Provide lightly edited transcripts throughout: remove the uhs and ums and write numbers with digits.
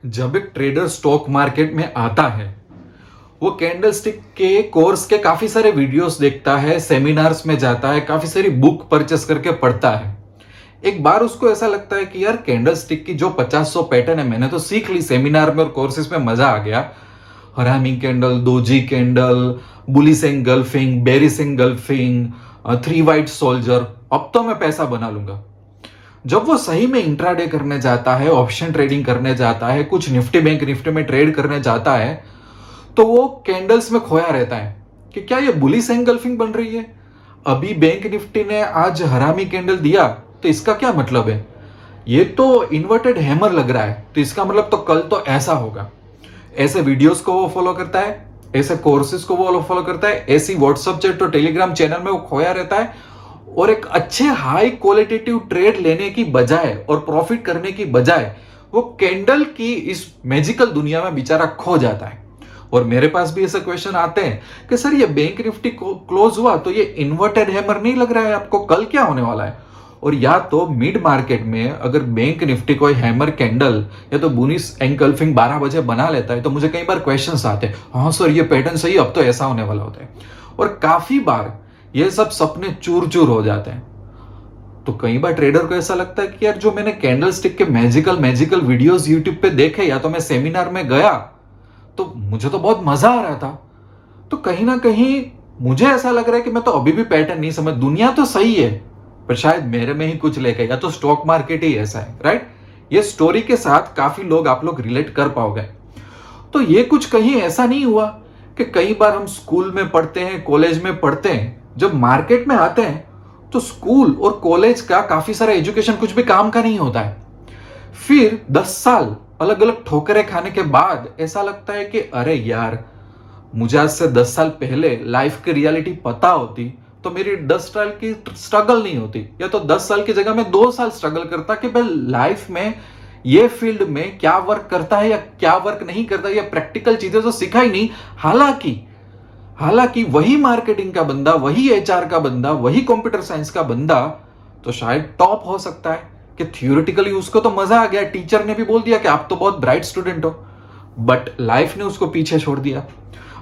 जब एक trader stock market में आता है, वो कैंडलस्टिक के कोर्स के काफी सारे वीडियोस देखता है, सेमिनार्स में जाता है, काफी सारी बुक परचेस करके पढ़ता है। एक बार उसको ऐसा लगता है कि यार कैंडलस्टिक की जो 50-100 पैटर्न है मैंने तो सीख ली सेमिनार में और कोर्सेज में, मजा आ गया। हरामी candle, doji candle, bullish engulfing, berries engulfing, three white soldier, अब तो मैं पैसा बना लूंगा। जब वो सही में इंट्राडे करने जाता है, ऑप्शन ट्रेडिंग करने जाता है, कुछ निफ्टी बैंक निफ्टी में ट्रेड करने जाता है, तो वो कैंडल्स में खोया रहता है कि क्या ये बुलिस एंगल्फिंग बन रही है। अभी बैंक निफ्टी ने आज हरामी कैंडल दिया तो इसका क्या मतलब है, ये तो इन्वर्टेड हैमर लग रहा है, तो इसका मतलब तो कल तो ऐसा होगा। ऐसे वीडियोस को वो फॉलो करता है, ऐसे कोर्सेज को वो फॉलो करता है, ऐसी व्हाट्सएप चैट और टेलीग्राम चैनल में वो खोया रहता है और एक अच्छे हाई क्वालिटेटिव ट्रेड लेने की बजाय और प्रॉफिट करने की बजाय वो कैंडल की इस मैजिकल दुनिया में बेचारा खो जाता है। और मेरे पास भी ऐसे क्वेश्चन आते हैं कि सर ये बैंक निफ्टी क्लोज हुआ तो ये इन्वर्टेड हैमर नहीं लग रहा है आपको, कल क्या होने वाला है। और या तो मिड मार्केट में अगर बैंक निफ्टी कोई हैमर कैंडल या तो बुलिस एंगल्फिंग 12 बजे बना लेता है तो मुझे कई बार क्वेश्चंस आते हैं, हाँ सर ये पैटर्न सही, अब तो ऐसा होने वाला होता है। और काफी बार ये सब सपने चूर चूर हो जाते हैं। तो कई बार ट्रेडर को ऐसा लगता है कि यार जो मैंने कैंडल स्टिक के मैजिकल मैजिकल वीडियोस यूट्यूब पे देखे या तो मैं सेमिनार में गया तो मुझे तो बहुत मजा आ रहा था, तो कहीं ना कहीं मुझे ऐसा लग रहा है कि मैं तो अभी भी पैटर्न नहीं समझ, दुनिया तो सही है पर शायद मेरे में ही कुछ लेके, या तो स्टॉक मार्केट ही ऐसा है, राइट। ये स्टोरी के साथ काफी लोग आप लोग रिलेट कर पाओगे। तो ये कुछ कहीं ऐसा नहीं हुआ कि कई बार हम स्कूल में पढ़ते हैं, कॉलेज में पढ़ते हैं, जब मार्केट में आते हैं तो स्कूल और कॉलेज का काफी सारा एजुकेशन कुछ भी काम का नहीं होता है। फिर 10 साल अलग अलग ठोकरें खाने के बाद ऐसा लगता है कि अरे यार, मुझे आज से 10 साल पहले लाइफ की रियलिटी पता होती तो मेरी 10 साल की स्ट्रगल नहीं होती, या तो 10 साल की जगह में 2 साल स्ट्रगल करता कि भाई लाइफ में ये फील्ड में क्या वर्क करता है या क्या वर्क नहीं करता, या प्रैक्टिकल चीजें तो सिखा ही नहीं। हालांकि वही मार्केटिंग का बंदा, वही एचआर का बंदा, वही कंप्यूटर साइंस का बंदा तो शायद टॉप हो सकता है कि थियोरिटिकली उसको तो मजा आ गया, टीचर ने भी बोल दिया कि आप तो बहुत ब्राइट स्टूडेंट हो, बट लाइफ ने उसको पीछे छोड़ दिया।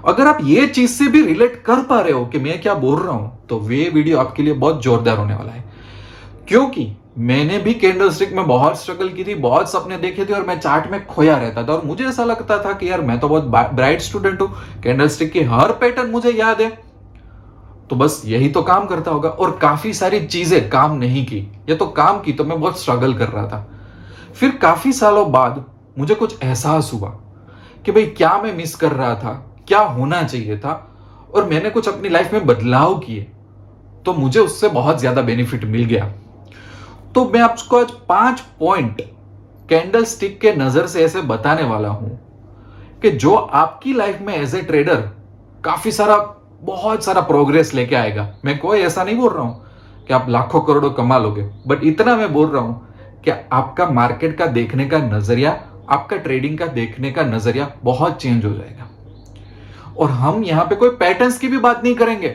अगर आप ये चीज से भी रिलेट कर पा रहे हो कि मैं क्या बोल रहा हूं तो वे वीडियो आपके लिए बहुत जोरदार होने वाला है, क्योंकि मैंने भी कैंडलस्टिक में बहुत स्ट्रगल की थी, बहुत सपने देखे थे और मैं चार्ट में खोया रहता था और मुझे ऐसा लगता था कि यार मैं तो बहुत ब्राइट स्टूडेंट हूं, कैंडलस्टिक की हर पैटर्न मुझे याद है, तो बस यही तो काम करता होगा। और काफी सारी चीजें काम नहीं की, या तो काम की तो मैं बहुत स्ट्रगल कर रहा था। फिर काफी सालों बाद मुझे कुछ एहसास हुआ कि भाई क्या मैं मिस कर रहा था, क्या होना चाहिए था, और मैंने कुछ अपनी लाइफ में बदलाव किए तो मुझे उससे बहुत ज्यादा बेनिफिट मिल गया। तो मैं आपको आज 5 पॉइंट कैंडल स्टिक के नजर से ऐसे बताने वाला हूं कि जो आपकी लाइफ में एज ए ट्रेडर काफी सारा, बहुत सारा प्रोग्रेस लेके आएगा। मैं कोई ऐसा नहीं बोल रहा हूं कि आप लाखों करोड़ों कमा लोगे, बट इतना मैं बोल रहा हूं कि आपका मार्केट का देखने का नजरिया, आपका ट्रेडिंग का देखने का नजरिया बहुत चेंज हो जाएगा। और हम यहां पे कोई पैटर्न्स की भी बात नहीं करेंगे।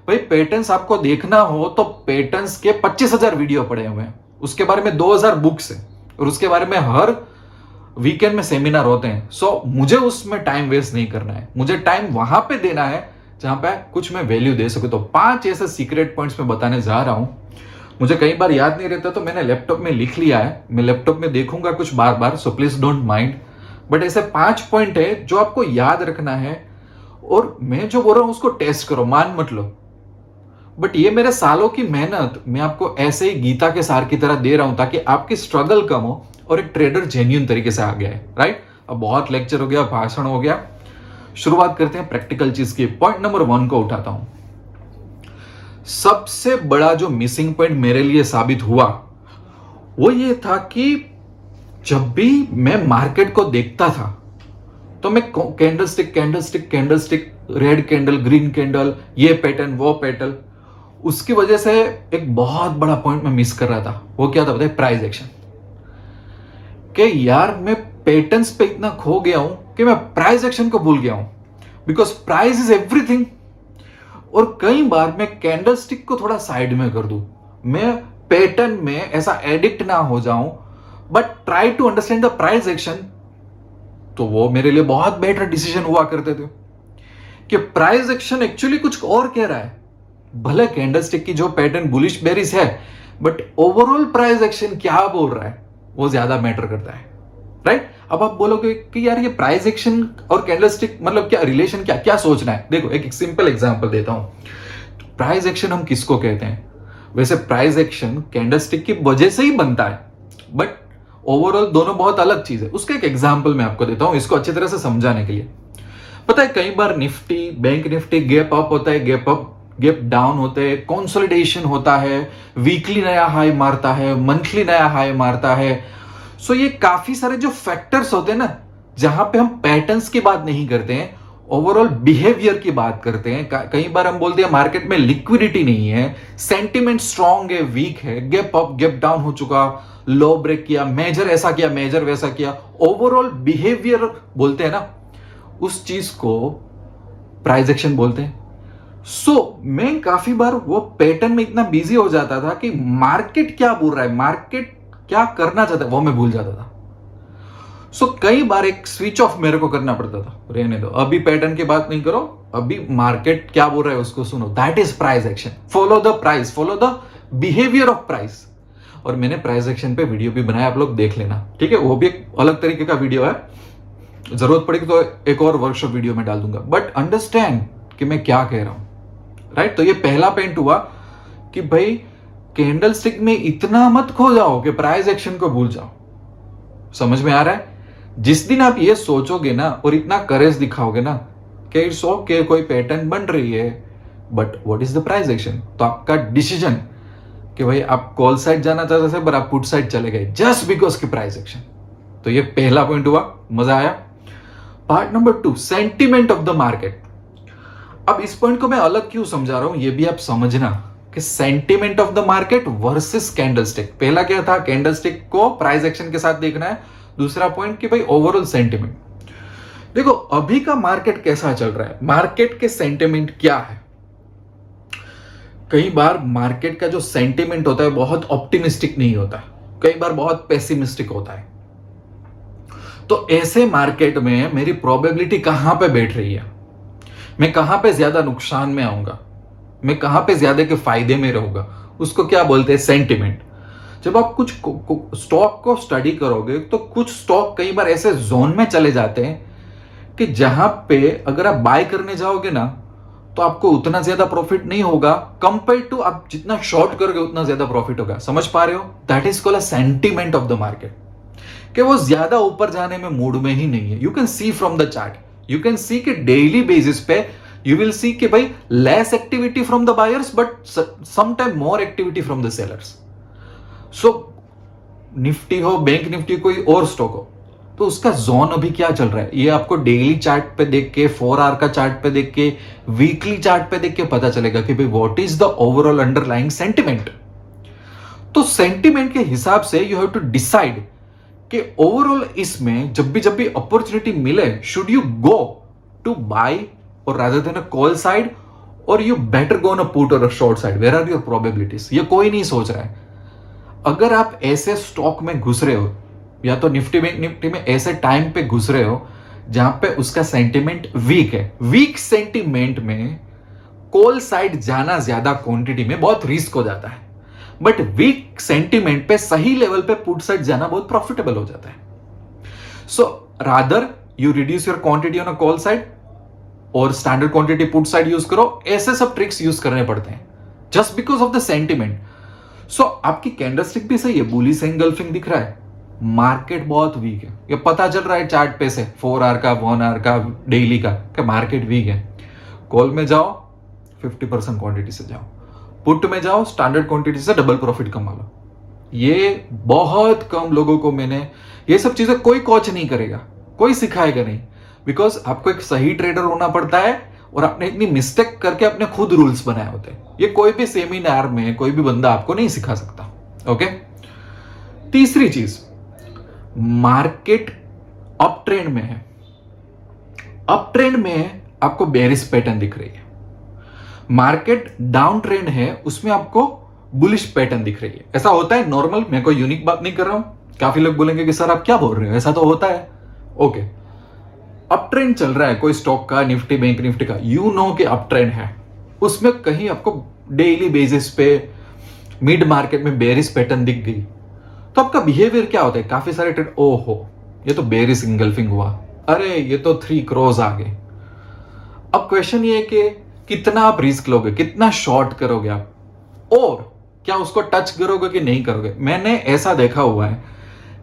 भाई पैटर्न्स आपको देखना हो तो पैटर्न्स के 25,000 वीडियो पड़े हुए हैं, उसके बारे में 2,000 बुक्स है और उसके बारे में हर वीकेंड में सेमिनार होते हैं। सो मुझे उसमें टाइम वेस्ट नहीं करना है, मुझे टाइम वहां पे देना है जहां पे कुछ मैं वैल्यू दे सकूं। तो 5 ऐसे सीक्रेट पॉइंट्स मैं बताने जा रहा हूं। मुझे कई बार याद नहीं रहता तो मैंने लैपटॉप में लिख लिया है, मैं लैपटॉप में देखूंगा कुछ बार बार, so please don't mind. But ऐसे 5 पॉइंट है जो आपको याद रखना है, और मैं जो बोल रहा हूं उसको टेस्ट करो, मान मत लो, बट ये मेरे सालों की मेहनत मैं आपको ऐसे ही गीता के सार की तरह दे रहा हूं ताकि आपकी स्ट्रगल कम हो और एक ट्रेडर जेन्युइन तरीके से आ गया है, राइट। अब बहुत लेक्चर हो गया, भाषण हो गया, शुरुआत करते हैं प्रैक्टिकल चीज की। पॉइंट नंबर 1 को उठाता हूं। सबसे बड़ा जो मिसिंग पॉइंट मेरे लिए साबित हुआ वो ये था कि जब भी मैं मार्केट को देखता था तो मैं candlestick candlestick candlestick, red candle, green candle, ये पैटर्न वो पैटर्न, उसकी वजह से एक बहुत बड़ा पॉइंट मैं मिस कर रहा था। वो क्या था बताइए? Price action. कि यार मैं पैटर्न्स पे इतना खो गया हूं कि मैं प्राइस एक्शन को भूल गया हूं, बिकॉज प्राइस इज एवरीथिंग। और कई बार मैं कैंडलस्टिक को थोड़ा साइड में कर दूं, मैं पैटर्न में ऐसा एडिक्ट ना हो जाऊं, but try to understand the price action तो वो मेरे लिए बहुत बेटर डिसीजन हुआ करते थे कि प्राइस एक्शन एक्चुअली कुछ और कह रहा है। भले कैंडलस्टिक की जो पैटर्न बुलिश बेरिश है, बट ओवरऑल प्राइस एक्शन क्या बोल रहा है वो ज्यादा मैटर करता है, राइट? अब आप बोलोगे कि यार ये प्राइस एक्शन और कैंडलस्टिक मतलब क्या रिलेशन, क्या क्या सोचना है? देखो एक सिंपल एग्जांपल देता हूं। प्राइस एक्शन हम किसको कहते हैं? वैसे प्राइस एक्शन कैंडलस्टिक की वजह से ही बनता है, बट ओवरऑल दोनों बहुत अलग चीज है। उसका एक एग्जांपल मैं आपको देता हूं इसको अच्छी तरह से समझाने के लिए। पता है कई बार Nifty, bank Nifty gap up होता है, गैप अप गैप डाउन होते हैं, कंसोलिडेशन होता है, वीकली नया हाई मारता है, मंथली नया हाई मारता है। सो ये काफी सारे जो फैक्टर्स होते हैं ना, जहां पे हम पैटर्न्स की बात नहीं करते हैं, ओवरऑल बिहेवियर की बात करते हैं। कई बार हम बोलते हैं मार्केट में लिक्विडिटी नहीं है, सेंटिमेंट स्ट्रांग है, वीक है, गैप अप गैप डाउन हो चुका, लो ब्रेक किया, मेजर ऐसा किया, मेजर वैसा किया, ओवरऑल बिहेवियर बोलते हैं ना, उस चीज को प्राइस एक्शन बोलते हैं। मैं काफी बार वो पैटर्न में इतना बिजी हो जाता था कि मार्केट क्या बोल रहा है, मार्केट क्या करना चाहता है, वो मैं भूल जाता था। कई बार एक स्विच ऑफ मेरे को करना पड़ता था, रहने दो, अभी पैटर्न की बात नहीं करो, अभी मार्केट क्या बोल रहा है उसको सुनो। That is price action. Follow the price, follow the behaviour of price. और मैंने प्राइस एक्शन पे वीडियो भी बनाया, आप लोग देख लेना, ठीक है? वो भी एक अलग तरीके का वीडियो है, जरूरत पड़ेगी तो एक और वर्कशॉप वीडियो में डाल दूंगा। बट अंडरस्टैंड कि मैं क्या कह रहा हूं, राइट? तो ये पहला पॉइंट हुआ कि भाई कैंडलस्टिक में इतना मत खो जाओ कि प्राइस एक्शन को भूल जाओ। समझ में आ रहा है? जिस दिन आप ये सोचोगे ना और इतना करेज दिखाओगे ना कि इट्स ओके, कोई पैटर्न बन रही है, but what is the price action, तो आपका डिसीजन कि भाई आप कॉल साइड जाना चाहते थे पर आप पुट साइड चले गए जस्ट बिकॉज की प्राइस एक्शन। तो ये पहला पॉइंट हुआ, मजा आया। Part number 2, sentiment of the market. अब इस पॉइंट को मैं अलग क्यों समझा रहा हूं ये भी आप समझना कि sentiment of the market versus candlestick. पहला क्या था, कैंडलस्टिक को प्राइस एक्शन के साथ देखना है। दूसरा पॉइंट कि भाई ओवरऑल सेंटिमेंट। देखो अभी का मार्केट कैसा चल रहा है, मार्केट के सेंटिमेंट क्या है। कई बार मार्केट का जो सेंटिमेंट होता है बहुत ऑप्टिमिस्टिक नहीं होता, कई बार बहुत पेसिमिस्टिक होता है। तो ऐसे मार्केट में मेरी प्रोबेबिलिटी कहां पे बैठ रही है, मैं कहां पे ज्यादा नुकसान में आऊंगा, मैं कहां पे ज्यादा के फायदे में रहूंगा, उसको क्या बोलते हैं, सेंटिमेंट। जब आप कुछ स्टॉक को स्टडी करोगे तो कुछ स्टॉक कई बार ऐसे जोन में चले जाते हैं कि जहां पे अगर आप बाय करने जाओगे ना तो आपको उतना ज्यादा प्रॉफिट नहीं होगा कंपेयर टू आप जितना शॉर्ट करोगे उतना ज्यादा प्रॉफिट होगा। समझ पा रहे हो? That is called a sentiment of the market, कि वो ज्यादा ऊपर जाने में मूड में ही नहीं है। You can see from the chart, you can see कि डेली बेसिस पे यू विल सी कि भाई less activity from the buyers but some time more activity from the sellers. Nifty हो, बैंक निफ्टी, कोई और स्टॉक हो, तो उसका जोन अभी क्या चल रहा है ये आपको डेली चार्ट पे देख के, 4 आवर का चार्ट पे देख के, वीकली चार्ट पे देख के पता चलेगा कि भाई what is the overall underlying sentiment. तो सेंटिमेंट के हिसाब से यू हैव टू डिसाइड कि ओवरऑल इसमें जब भी अपॉर्चुनिटी मिले, should you go to buy और rather than a call side, और you better go on a put और a short side, where are your probabilities. ये कोई नहीं सोच रहा है। अगर आप ऐसे स्टॉक में घुस रहे हो या तो निफ्टी बैंक निफ्टी में ऐसे टाइम पे घुस रहे हो जहां पे उसका सेंटिमेंट वीक है, वीक सेंटिमेंट में कॉल साइड जाना ज्यादा क्वांटिटी में बहुत रिस्क हो जाता है, बट वीक सेंटिमेंट पे सही लेवल पे पुट साइड जाना बहुत प्रॉफिटेबल हो जाता है। So rather you reduce your quantity on a call side और standard quantity put side use करो। ऐसे सब ट्रिक्स यूज करने पड़ते हैं just because of the sentiment. आपकी कैंडलस्टिक भी सही है, बुलिश एंगल्फिंग दिख रहा है, मार्केट बहुत वीक है, ये पता चल रहा है चार्ट पे से, 4 आवर का, 1 आवर का, डेली का, कि मार्केट वीक है। कॉल में जाओ 50% क्वांटिटी से जाओ, पुट में जाओ स्टैंडर्ड क्वांटिटी से डबल प्रॉफिट कमा लो। ये बहुत कम लोगों को मैंने, ये सब चीजें कोई कोच नहीं करेगा, कोई सिखाएगा नहीं, बिकॉज आपको एक सही ट्रेडर होना पड़ता है और आपने इतनी मिस्टेक करके अपने खुद रूल्स बनाए होते हैं। ये कोई भी सेमिनार में कोई भी बंदा आपको नहीं सिखा सकता। ओके, तीसरी चीज, मार्केट अप ट्रेंड में है, अप ट्रेंड में आपको बेरिश पैटर्न दिख रही है, मार्केट डाउन ट्रेंड है उसमें आपको बुलिश पैटर्न दिख रही है। ऐसा होता है नॉर्मल, मैं कोई यूनिक बात नहीं कर रहा हूं। काफी लोग बोलेंगे कि सर आप क्या बोल रहे हो, ऐसा तो होता है। ओके, अप ट्रेंड चल रहा है कोई स्टॉक का, निफ्टी बैंक निफ्टी का, यू नो कि अप ट्रेंड है, उसमें कहीं आपको डेली बेसिस पे मिड मार्केट में बेरिश पैटर्न दिख गई, तो आपका बिहेवियर क्या होता है? काफी सारे ट्रेड, ओहो ये तो बेरिश इंगल्फिंग हुआ, अरे ये तो 3 क्रॉस आ गए। अब क्वेश्चन ये है कि कितना आप रिस्क लोगे, कितना शॉर्ट करोगे आप, और क्या उसको टच करोगे कि नहीं करोगे। मैंने ऐसा देखा हुआ है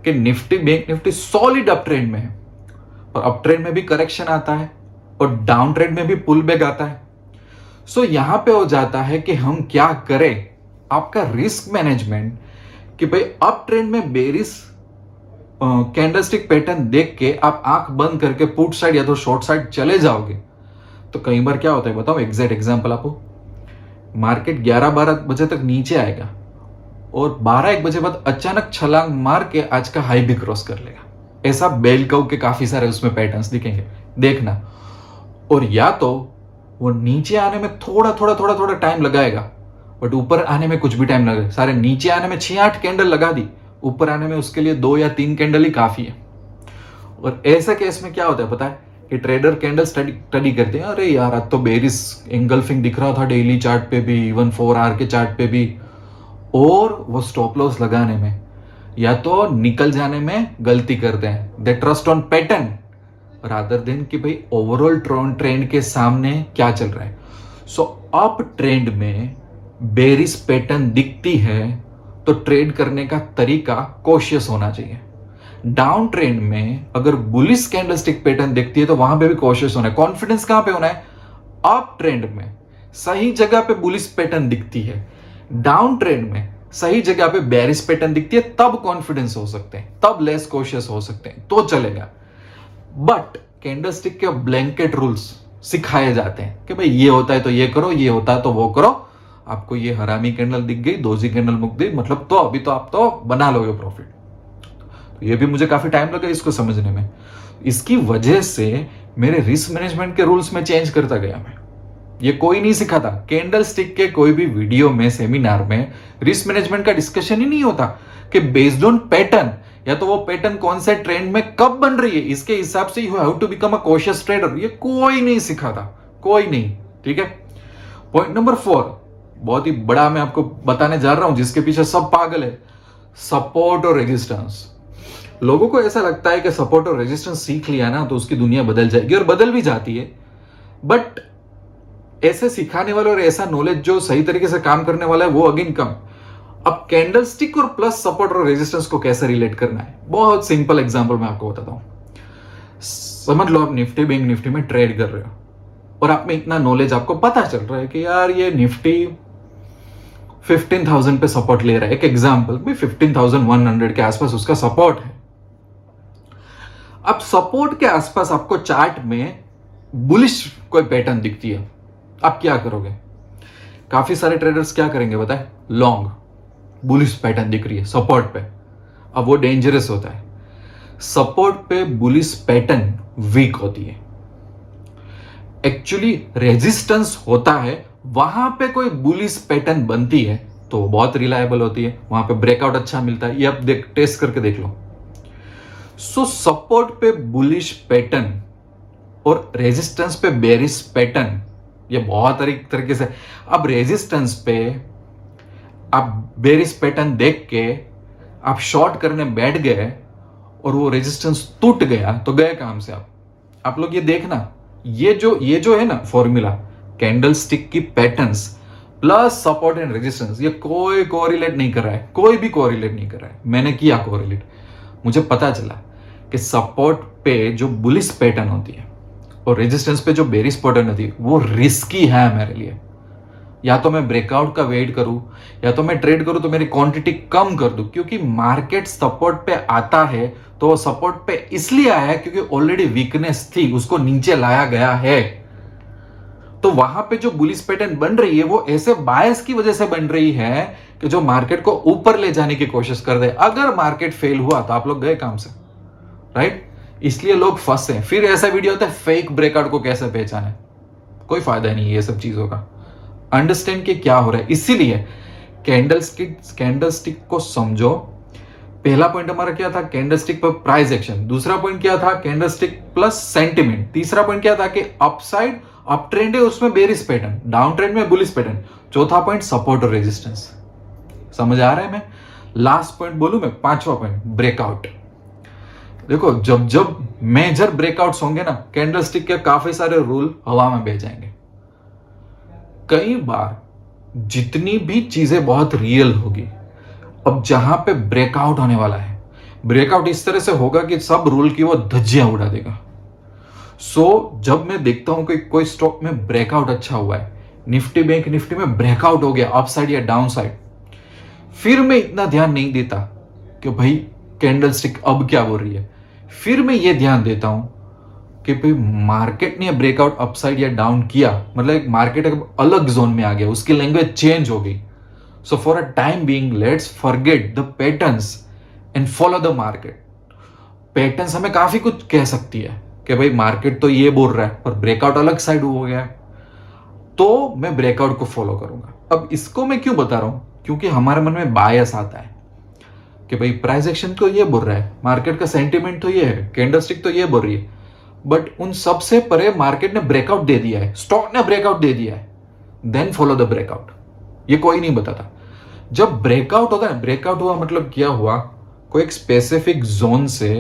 कि Nifty bank Nifty solid up trend में है, और अप ट्रेंड में भी करेक्शन आता है और डाउन ट्रेंड में भी पुल बैक आता है। सो यहां पे हो जाता है कि हम क्या करें, आपका रिस्क मैनेजमेंट, कि भाई अप ट्रेंड में बेरिश कैंडलस्टिक पैटर्न देख के आप आंख बंद करके पुट साइड या तो शॉर्ट साइड चले जाओगे, तो कई बार क्या होता है बताओ, एग्जैक्ट एग्जांपल आपको, मार्केट 11-12 बजे तक नीचे आएगा और 12-1 बजे बाद अचानक छलांग मार के आज का हाई भी क्रॉस कर लेगा। ऐसा बेल कर्व के काफी सारे उसमें पैटर्न्स दिखेंगे, देखना। और या तो वो नीचे आने में थोड़ा टाइम लगाएगा, बट ऊपर आने में कुछ भी टाइम लगेगा। सारे नीचे आने में 6-8 कैंडल लगा दी, ऊपर आने में उसके लिए 2 या 3 कैंडल ही काफी है। और ऐसे केस में क्या होता है पता है कि ट्रेडर कैंडल स्टडी करते हैं, अरे यार आज तो बेरिश एंगल्फिंग दिख रहा था डेली चार्ट पे भी, इवन 4 आवर के चार्ट पे भी, और वो स्टॉप लॉस लगाने में या तो निकल जाने में गलती करते हैं। They trust on pattern rather than कि भाई ओवरऑल ट्रेंड के सामने क्या चल रहा है। सो अप ट्रेंड में बेरिश पैटर्न दिखती है तो ट्रेड करने का तरीका कॉशियस होना चाहिए। डाउन ट्रेंड में अगर बुलिश कैंडलस्टिक पैटर्न दिखती है तो वहां पे भी कॉशियस होना है। कॉन्फिडेंस कहां पे होना है? अप ट्रेंड में सही जगह पे बुलिश पैटर्न दिखती है, डाउन ट्रेंड में सही जगह पे बेरिश पैटर्न दिखती है, तब कॉन्फिडेंस हो सकते हैं, तब लेस कॉशियस हो सकते हैं, तो चलेगा। बट कैंडलस्टिक के ब्लैंकेट रूल्स सिखाए जाते हैं कि भाई ये होता है तो ये करो, ये होता है तो वो करो। आपको ये हरामी कैंडल दिख गई, दोजी कैंडल मुक गई, मतलब तो अभी तो आप तो बना लोगे प्रॉफिट। तो ये भी मुझे काफी टाइम लगा इसको समझने में। इसकी वजह से मेरे रिस्क मैनेजमेंट के रूल्स में चेंज करता गया मैं। ये कोई नहीं सिखाता, कैंडल स्टिक के कोई भी वीडियो में, सेमिनार में रिस्क मैनेजमेंट का डिस्कशन ही नहीं होता कि बेस्ड ऑन पैटर्न, या तो वो पैटर्न कौन से ट्रेंड में कब बन रही है, इसके हिसाब से you have to become a cautious trader. ये कोई नहीं सिखाता, कोई नहीं। ठीक है। पॉइंट नंबर 4 बहुत ही बड़ा मैं आपको बताने जा रहा हूं, जिसके पीछे सब पागल है, सपोर्ट और रेजिस्टेंस। लोगों को ऐसा लगता है कि सपोर्ट और रेजिस्टेंस सीख लिया ना तो उसकी दुनिया बदल जाएगी, और बदल भी जाती है। बट ऐसे सिखाने वाले और ऐसा नॉलेज जो सही तरीके से काम करने वाला है वो अगेन कम। अब कैंडलस्टिक और प्लस सपोर्ट और रेजिस्टेंस को कैसे रिलेट करना है, बहुत सिंपल एग्जांपल मैं आपको बताता हूं। समझ लो आप निफ्टी बैंक निफ्टी में ट्रेड कर रहे हो और आप में इतना नॉलेज, आपको पता चल रहा है कि यार ये निफ्टी 15,000 पे सपोर्ट ले रहा है। एक एग्जांपल में 15,100 के आसपास उसका सपोर्ट है। अब सपोर्ट के आसपास आपको चार्ट में बुलिश कोई पैटर्न दिखती है, आप क्या करोगे? काफी सारे ट्रेडर्स क्या करेंगे बताएं? लॉन्ग, बुलिश पैटर्न दिख रही है सपोर्ट पे। अब वो डेंजरस होता है। सपोर्ट पे बुलिश पैटर्न वीक होती है। एक्चुअली रेजिस्टेंस होता है, वहां पे कोई बुलिश पैटर्न बनती है तो बहुत रिलायबल होती है, वहां पे ब्रेकआउट अच्छा मिलता है। ये आप टेस्ट करके देख लो। सो सपोर्ट पे बुलिश पैटर्न और रेजिस्टेंस पे बेरिश पैटर्न, ये बहुत तरीके से। अब रेजिस्टेंस पे आप बेरिश पैटर्न देख के आप शॉर्ट करने बैठ गए और वो रेजिस्टेंस टूट गया तो गए काम से आप लोग ये देखना, ये जो है ना फॉर्मूला, कैंडल स्टिक की patterns plus support and resistance, ये कोई कोरिलेट नहीं कर रहा है, कोई भी कोरिलेट नहीं कर रहा है। मैंने किया कोरिलेट, मुझे पता चला कि सपोर्ट पे जो बुलिश पैटर्न होती है और रेजिस्टेंस पे जो बेरिश पैटर्न होती है वो रिस्की है मेरे लिए। या तो मैं ब्रेकआउट का वेट करूं या तो मैं ट्रेड करूं तो मेरी क्वांटिटी कम कर दूं, क्योंकि मार्केट सपोर्ट पे आता है तो सपोर्ट पे इसलिए आया है क्योंकि ऑलरेडी वीकनेस थी, उसको नीचे लाया गया है। तो वहां पे जो बुलिश पैटर्न बन रही है वो ऐसे बायस की वजह से बन रही है कि जो मार्केट को ऊपर ले जाने की कोशिश कर दे। अगर मार्केट फेल हुआ तो आप लोग गए काम से, राइट? इसलिए लोग फंसे। फिर ऐसा वीडियो होता है फेक ब्रेकआउट को कैसे पहचाने, कोई फायदा नहीं है ये सब चीजों का। अंडरस्टैंड कि क्या हो रहा है। इसीलिए कैंडलस्टिक को समझो, पहला पॉइंट हमारा क्या था, कैंडलस्टिक पर प्राइस एक्शन। दूसरा पॉइंट क्या था, कैंडलस्टिक प्लस सेंटिमेंट। तीसरा पॉइंट क्या था कि अपसाइड अप ट्रेंड है उसमें बेरिश पैटर्न, डाउन ट्रेंड में बुलिश पैटर्न। चौथा पॉइंट सपोर्ट और रेजिस्टेंस। समझ आ रहा है? मैं लास्ट पॉइंट बोलूं, मैं पांचवा पॉइंट ब्रेकआउट। देखो जब जब मेजर ब्रेकआउट्स होंगे ना, कैंडलस्टिक के काफी सारे रूल हवा में बह जाएंगे। कई बार जितनी भी चीजें बहुत रियल होगी, अब जहां पे ब्रेकआउट होने वाला है, ब्रेकआउट इस तरह से होगा कि सब रूल की वो धज्जियां उड़ा देगा। जब मैं देखता हूं कि कोई स्टॉक में ब्रेकआउट अच्छा हुआ है, निफ्टी बैंक निफ्टी में ब्रेकआउट हो गया अपसाइड या डाउन साइड, फिर मैं इतना ध्यान नहीं देता कि भाई कैंडलस्टिक अब क्या बोल रही है। फिर मैं ये ध्यान देता हूं कि भाई मार्केट ने ब्रेकआउट अपसाइड या डाउन किया, मतलब मार्केट एक अलग जोन में आ गया, उसकी लैंग्वेज चेंज हो गई। So for a time being let's forget the patterns and follow the market. Patterns हमें काफी कुछ कह सकती है कि भाई मार्केट तो ये बोल रहा है पर ब्रेकआउट अलग साइड हो गया है, तो मैं ब्रेकआउट को फॉलो करूंगा। अब इसको मैं क्यों बता रहा हूं, क्योंकि हमारे मन में बायस आता है कि भाई प्राइस एक्शन तो ये बोल रहा है, मार्केट का सेंटीमेंट तो ये है, कैंडलस्टिक तो ये बोल रही है, बट उन सबसे परे मार्केट ने ब्रेकआउट दे दिया है, स्टॉक ने ब्रेकआउट दे दिया है, देन फॉलो द ब्रेकआउट। ये कोई नहीं बताता। जब ब्रेकआउट होता है, ब्रेकआउट हुआ मतलब क्या हुआ, कोई एक स्पेसिफिक जोन से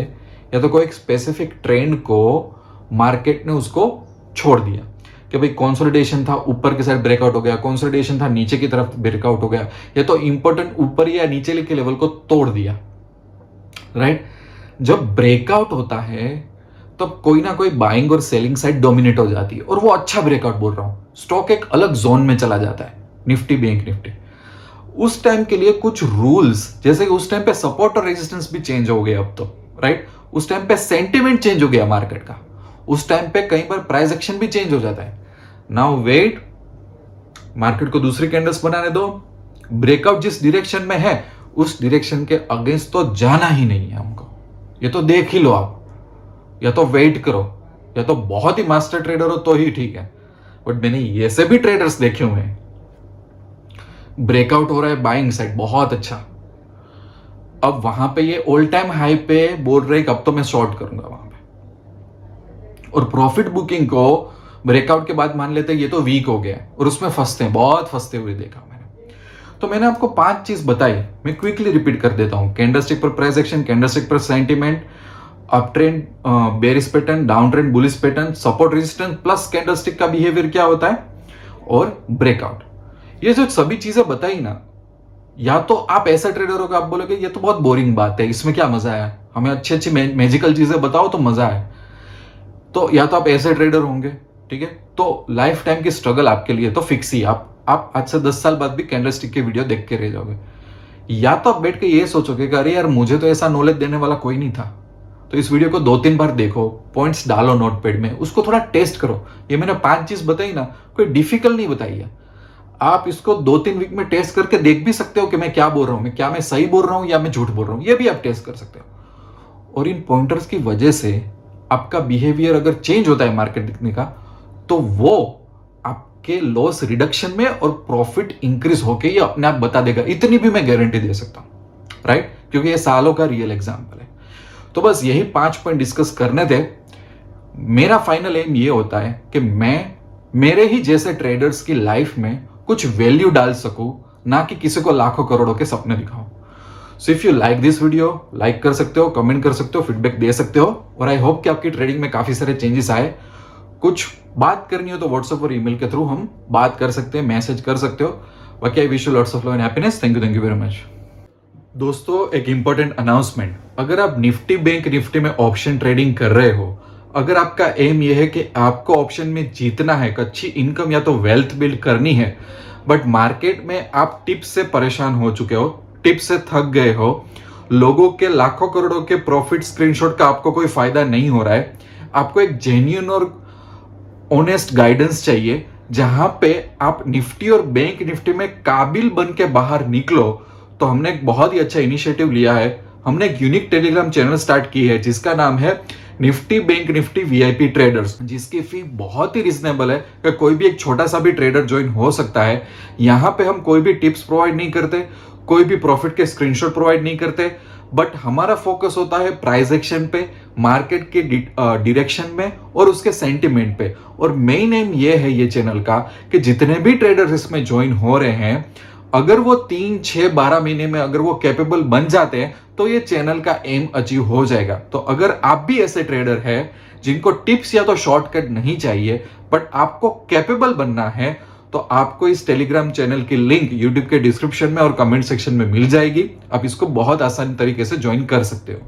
या तो कोई एक स्पेसिफिक ट्रेंड को मार्केट ने उसको छोड़ दिया कि भाई कंसोलिडेशन था, ऊपर की साइड ब्रेकआउट हो गया, कंसोलिडेशन था, नीचे की तरफ ब्रेकआउट हो गया, या तो इंपॉर्टेंट ऊपर या नीचे के लेवल को तोड़ दिया, राइट। जब ब्रेकआउट होता है तब कोई ना कोई बाइंग और सेलिंग साइड डोमिनेट हो जाती है, और वो अच्छा ब्रेकआउट बोल रहा हूं, स्टॉक एक अलग जोन में चला जाता है, निफ्टी बैंक निफ्टी। उस टाइम के लिए कुछ रूल्स, जैसे कि उस टाइम पे सपोर्ट और रेजिस्टेंस भी चेंज हो गए अब तो, राइट। उस टाइम पे सेंटिमेंट चेंज हो गया मार्केट का, उस टाइम पे कई बार प्राइस एक्शन भी चेंज हो जाता है। नाउ वेट, मार्केट को दूसरी कैंडल्स बनाने दो, ब्रेकआउट जिस डायरेक्शन में है उस डायरेक्शन के अगेंस्ट तो जाना ही नहीं है हमको, ये तो देख ही लो आप, या तो वेट करो, या तो बहुत ही मास्टर ट्रेडर हो तो ही ठीक है, बट मैंने ये से भी ट्रेडर्स देखे हुए हैं, ब्रेकआउट हो रहा है बाइंग साइड, बहुत अच्छा, अब वहां पे ये ऑल टाइम हाई पे बोल रहे कि अब तो मैं शॉर्ट करूंगा वहां पे, और प्रॉफिट बुकिंग को ब्रेकआउट के बाद मान लेते हैं ये तो वीक हो गया, और उसमें फंसते हैं, बहुत फंसते हुए देखा मैंने। तो मैंने आपको 5 चीज बताई, मैं क्विकली रिपीट कर देता हूं। कैंडलस्टिक पर प्राइस एक्शन, कैंडलस्टिक पर sentiment, up trend bearish pattern, down trend bullish pattern, support resistance plus candlestick का बिहेवियर क्या होता है, और ब्रेकआउट। ये जो सभी चीजें बताई ना, या तो आप ऐसा ट्रेडर हो कि आप बोलोगे ये तो बहुत बोरिंग बात है, इसमें क्या मजा है, हमें अच्छी अच्छी मैजिकल चीजें बताओ तो मजा है, तो या तो आप ऐसे ट्रेडर होंगे, ठीक है, तो लाइफ टाइम की स्ट्रगल आपके लिए तो फिक्स ही, आप आज से 10 साल बाद भी कैंडलस्टिक के वीडियो देख के रह जाओगे। या तो आप बैठ के ये सोचोगे कि अरे यार मुझे तो ऐसा नॉलेज देने वाला कोई नहीं था, तो इस वीडियो को 2-3 बार देखो, पॉइंट्स डालो नोटपैड में, उसको थोड़ा टेस्ट करो। ये मैंने 5 चीज बताई ना, कोई डिफिकल्ट नहीं बताई है, आप इसको 2-3 वीक में टेस्ट करके देख भी सकते हो कि मैं क्या बोल रहा हूं, क्या मैं सही बोल रहा हूं या मैं झूठ बोल रहा हूं, ये भी आप टेस्ट कर सकते हो। और इन पॉइंटर्स की वजह से आपका बिहेवियर अगर चेंज होता है मार्केट दिखने का, तो वो आपके लॉस रिडक्शन में और प्रॉफिट इंक्रीज होके ये अपने आप बता देगा, इतनी भी मैं गारंटी दे सकता हूं, राइट, क्योंकि ये सालों का रियल एग्जांपल है। तो बस यही 5 पॉइंट डिस्कस करने थे। मेरा फाइनल एम ये होता है कि मैं मेरे ही जैसे ट्रेडर्स की लाइफ में कुछ वैल्यू डाल सकूं, ना कि किसी को लाखों करोड़ों के सपने दिखाऊं। So if you like this video, like कर सकते हो, कमेंट कर सकते हो, फीडबैक दे सकते हो, और आई होप कि आपकी ट्रेडिंग में काफी सारे चेंजेस आए। कुछ बात करनी हो तो व्हाट्सएप और ईमेल के थ्रू हम बात कर सकते हैं, मैसेज कर सकते हो। बाकी I wish you lots of love and happiness. Thank you very much. दोस्तों, एक इंपॉर्टेंट अनाउंसमेंट, अगर आप निफ्टी बैंक निफ्टी में ऑप्शन ट्रेडिंग कर रहे हो, अगर आपका एम यह है कि आपको ऑप्शन में जीतना है, अच्छी इनकम या तो वेल्थ बिल्ड करनी है, बट मार्केट में आप टिप्स से परेशान हो चुके हो, टिप्स से थक गए हो, लोगों के लाखों करोड़ों के प्रॉफिट स्क्रीनशॉट का आपको कोई फायदा नहीं हो रहा है, आपको एक जेन्युइन और ऑनेस्ट गाइडेंस चाहिए जहां पे आप निफ्टी और बैंक निफ्टी में काबिल बन के बाहर निकलो, तो हमने एक बहुत ही अच्छा इनिशिएटिव लिया है। हमने एक यूनिक टेलीग्राम चैनल स्टार्ट की है जिसका नाम है Nifty bank Nifty VIP traders, जिसकी फी बहुत ही रिजनेबल है कि कोई भी एक छोटा सा भी ट्रेडर ज्वाइन हो सकता है। यहाँ पे हम कोई भी टिप्स प्रोवाइड नहीं करते, कोई भी प्रॉफिट के स्क्रीनशॉट प्रोवाइड नहीं करते, बट हमारा फोकस होता है प्राइस एक्शन पे, मार्केट के डायरेक्शन में और उसके सेंटिमेंट पे। और मेन एम ये है ये चैनल का कि जितने भी ट्रेडर्स इसमें ज्वाइन हो रहे हैं, अगर वो 3, 6, 12 महीने में अगर वो कैपेबल बन जाते हैं तो ये चैनल का एम अचीव हो जाएगा। तो अगर आप भी ऐसे ट्रेडर हैं जिनको टिप्स या तो शॉर्टकट नहीं चाहिए बट आपको कैपेबल बनना है, तो आपको इस टेलीग्राम चैनल की लिंक यूट्यूब के डिस्क्रिप्शन में और कमेंट सेक्शन में मिल जाएगी। आप इसको बहुत आसान तरीके से ज्वाइन कर सकते हो।